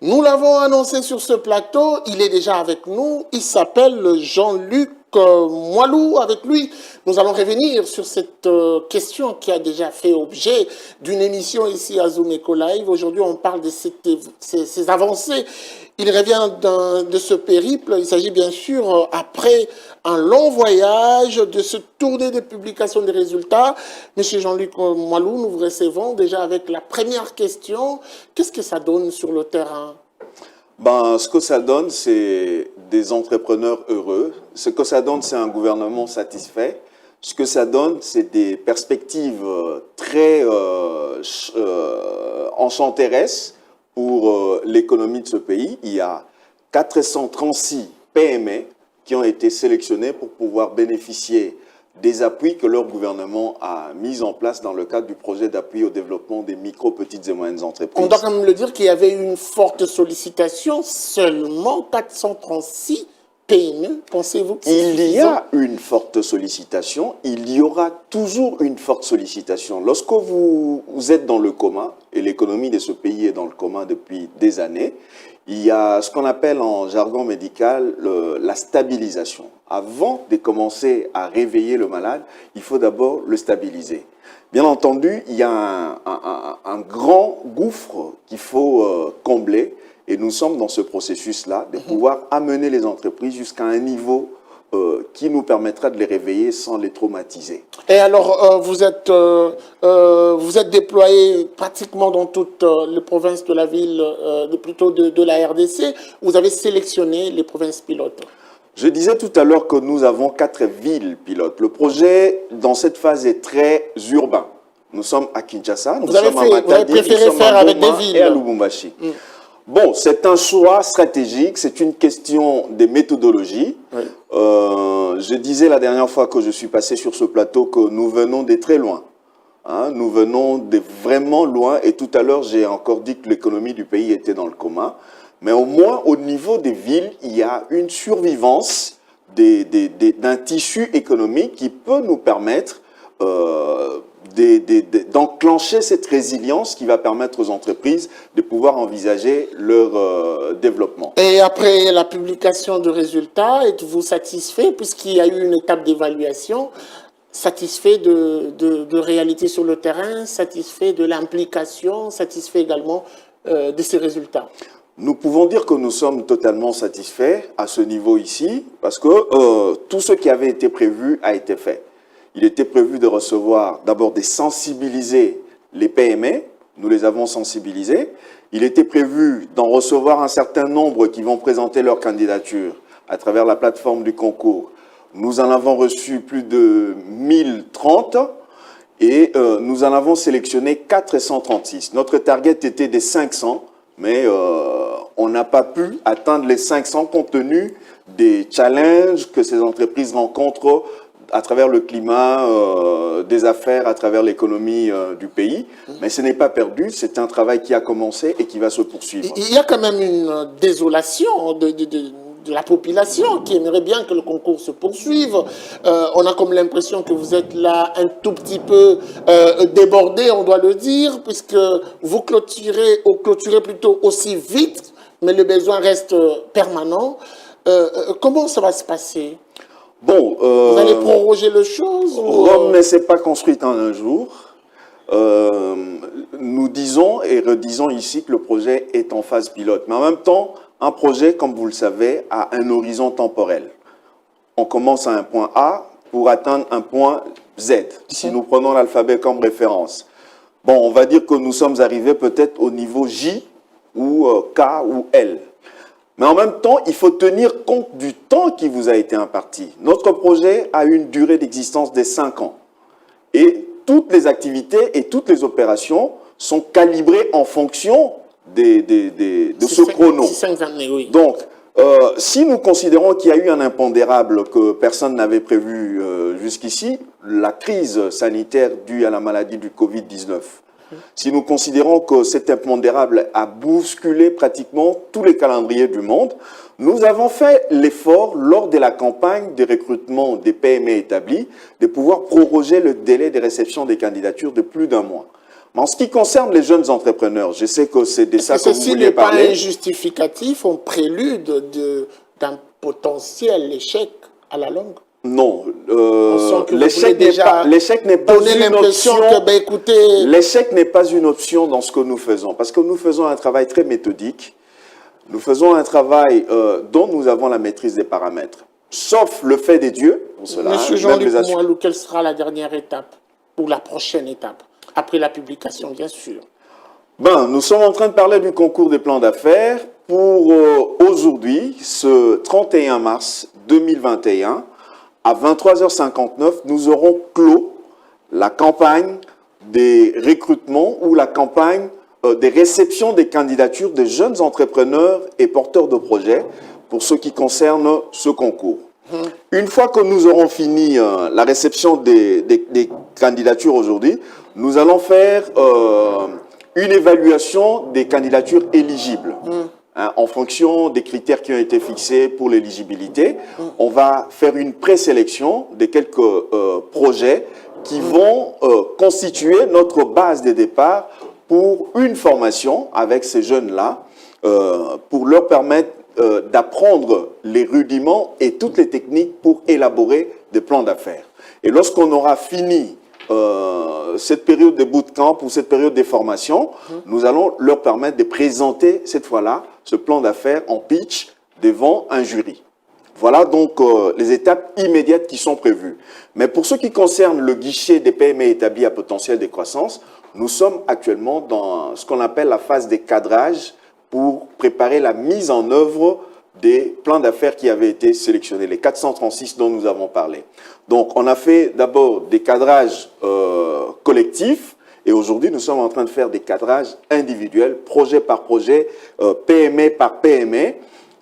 Nous l'avons annoncé sur ce plateau, il est déjà avec nous, il s'appelle Jean-Luc Moilou. Avec lui, nous allons revenir sur cette question qui a déjà fait objet d'une émission ici à Zoom Eco Live. Aujourd'hui, on parle de ces avancées. Il revient de ce périple. Il s'agit bien sûr, après un long voyage, de ce tournée de publication des résultats. Monsieur Jean-Luc Moilou, nous vous recevons déjà avec la première question. Qu'est-ce que ça donne sur le terrain? Ce que ça donne, c'est des entrepreneurs heureux. Ce que ça donne, c'est un gouvernement satisfait. Ce que ça donne, c'est des perspectives très enchanteresses pour l'économie de ce pays. Il y a 436 PME qui ont été sélectionnés pour pouvoir bénéficier des appuis que leur gouvernement a mis en place dans le cadre du projet d'appui au développement des micro, petites et moyennes entreprises. On doit quand même le dire qu'il y avait une forte sollicitation, seulement 436 PME. Pensez-vous que c'est suffisant? Il y a une forte sollicitation, il y aura toujours une forte sollicitation. Lorsque vous êtes dans le coma, et l'économie de ce pays est dans le coma depuis des années, il y a ce qu'on appelle en jargon médical la stabilisation. Avant de commencer à réveiller le malade, il faut d'abord le stabiliser. Bien entendu, il y a un grand gouffre qu'il faut combler et nous sommes dans ce processus-là de pouvoir amener les entreprises jusqu'à un niveau qui nous permettra de les réveiller sans les traumatiser. Et alors, vous êtes déployé pratiquement dans toutes les provinces de la ville, plutôt de la RDC. Vous avez sélectionné les provinces pilotes. Je disais tout à l'heure que nous avons 4 villes pilotes. Le projet, dans cette phase, est très urbain. Nous sommes à Kinshasa, nous sommes à Matadi, vous avez préféré faire avec des villes et à Lubumbashi. Bon, c'est un choix stratégique, c'est une question de méthodologie. Oui. Je disais la dernière fois que je suis passé sur ce plateau que nous venons de très loin. Nous venons de vraiment loin et tout à l'heure, j'ai encore dit que l'économie du pays était dans le coma. Mais au moins, au niveau des villes, il y a une survivance d'un tissu économique qui peut nous permettre d'enclencher cette résilience qui va permettre aux entreprises de pouvoir envisager leur développement. Et après la publication de résultats, êtes-vous satisfait puisqu'il y a eu une étape d'évaluation, satisfait de réalité sur le terrain, satisfait de l'implication, satisfait également de ces résultats? Nous pouvons dire que nous sommes totalement satisfaits à ce niveau ici parce que tout ce qui avait été prévu a été fait. Il était prévu de recevoir, d'abord de sensibiliser les PME, nous les avons sensibilisés. Il était prévu d'en recevoir un certain nombre qui vont présenter leur candidature à travers la plateforme du concours. Nous en avons reçu plus de 1030 et nous en avons sélectionné 436. Notre target était des 500, mais on n'a pas pu atteindre les 500 compte tenu des challenges que ces entreprises rencontrent à travers le climat des affaires, à travers l'économie du pays. Mais ce n'est pas perdu, c'est un travail qui a commencé et qui va se poursuivre. Il y a quand même une désolation de la population qui aimerait bien que le concours se poursuive. On a comme l'impression que vous êtes là un tout petit peu débordé, on doit le dire, puisque vous clôturez plutôt aussi vite, mais le besoin reste permanent. Comment ça va se passer? Bon, vous allez proroger les choses Rome ne s'est pas construite en un jour. Nous disons et redisons ici que le projet est en phase pilote. Mais en même temps, un projet, comme vous le savez, a un horizon temporel. On commence à un point A pour atteindre un point Z, si nous prenons l'alphabet comme référence. Bon, on va dire que nous sommes arrivés peut-être au niveau J ou K ou L. Mais en même temps, il faut tenir compte du temps qui vous a été imparti. Notre projet a une durée d'existence de 5 ans. Et toutes les activités et toutes les opérations sont calibrées en fonction de ce chrono. 5 années, oui. Donc, si nous considérons qu'il y a eu un impondérable que personne n'avait prévu jusqu'ici, la crise sanitaire due à la maladie du Covid-19, si nous considérons que cet impondérable a bousculé pratiquement tous les calendriers du monde, nous avons fait l'effort lors de la campagne de recrutement des PME établis de pouvoir proroger le délai de réception des candidatures de plus d'un mois. Mais en ce qui concerne les jeunes entrepreneurs, je sais que c'est de ça que vous ceci vouliez n'est pas parler. un justificatif, un prélude d'un potentiel échec à la longue. Non, l'échec n'est pas une option. Écoutez, l'échec n'est pas une option dans ce que nous faisons, parce que nous faisons un travail très méthodique. Nous faisons un travail dont nous avons la maîtrise des paramètres, sauf le fait des dieux. Pour cela, Monsieur Jean-Luc Moalou, quelle sera la dernière étape ou la prochaine étape après la publication, bien sûr? Nous sommes en train de parler du concours des plans d'affaires pour aujourd'hui, ce 31 mars 2021. À 23h59, nous aurons clos la campagne des recrutements ou la campagne des réceptions des candidatures des jeunes entrepreneurs et porteurs de projets pour ce qui concerne ce concours. Une fois que nous aurons fini la réception des candidatures aujourd'hui, nous allons faire une évaluation des candidatures éligibles. En fonction des critères qui ont été fixés pour l'éligibilité, on va faire une présélection de quelques projets qui vont constituer notre base de départ pour une formation avec ces jeunes-là, pour leur permettre d'apprendre les rudiments et toutes les techniques pour élaborer des plans d'affaires. Et lorsqu'on aura fini cette période de bootcamp ou cette période de formation, nous allons leur permettre de présenter cette fois-là ce plan d'affaires en pitch devant un jury. Voilà donc les étapes immédiates qui sont prévues. Mais pour ce qui concerne le guichet des PME établis à potentiel de croissance, nous sommes actuellement dans ce qu'on appelle la phase des cadrages pour préparer la mise en œuvre des plans d'affaires qui avaient été sélectionnés, les 436 dont nous avons parlé. Donc, on a fait d'abord des cadrages collectifs et aujourd'hui, nous sommes en train de faire des cadrages individuels, projet par projet, PME par PME.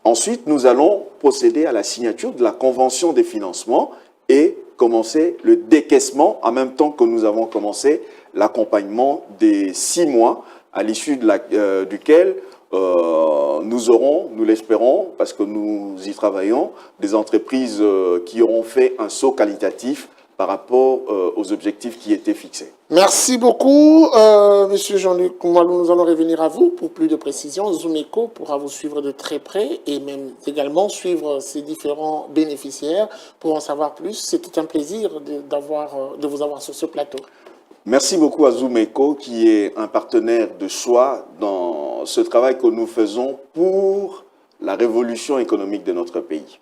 Ensuite, nous allons procéder à la signature de la convention des financements et commencer le décaissement en même temps que nous avons commencé l'accompagnement des 6 mois à l'issue duquel nous aurons, nous l'espérons, parce que nous y travaillons, des entreprises qui auront fait un saut qualitatif par rapport aux objectifs qui étaient fixés. Merci beaucoup, Monsieur Jean-Luc Moalou. Nous allons revenir à vous pour plus de précisions. Zoom-Eco pourra vous suivre de très près et même également suivre ces différents bénéficiaires pour en savoir plus. C'était un plaisir de vous avoir sur ce plateau. Merci beaucoup à Zoom-Eco qui est un partenaire de choix dans ce travail que nous faisons pour la révolution économique de notre pays.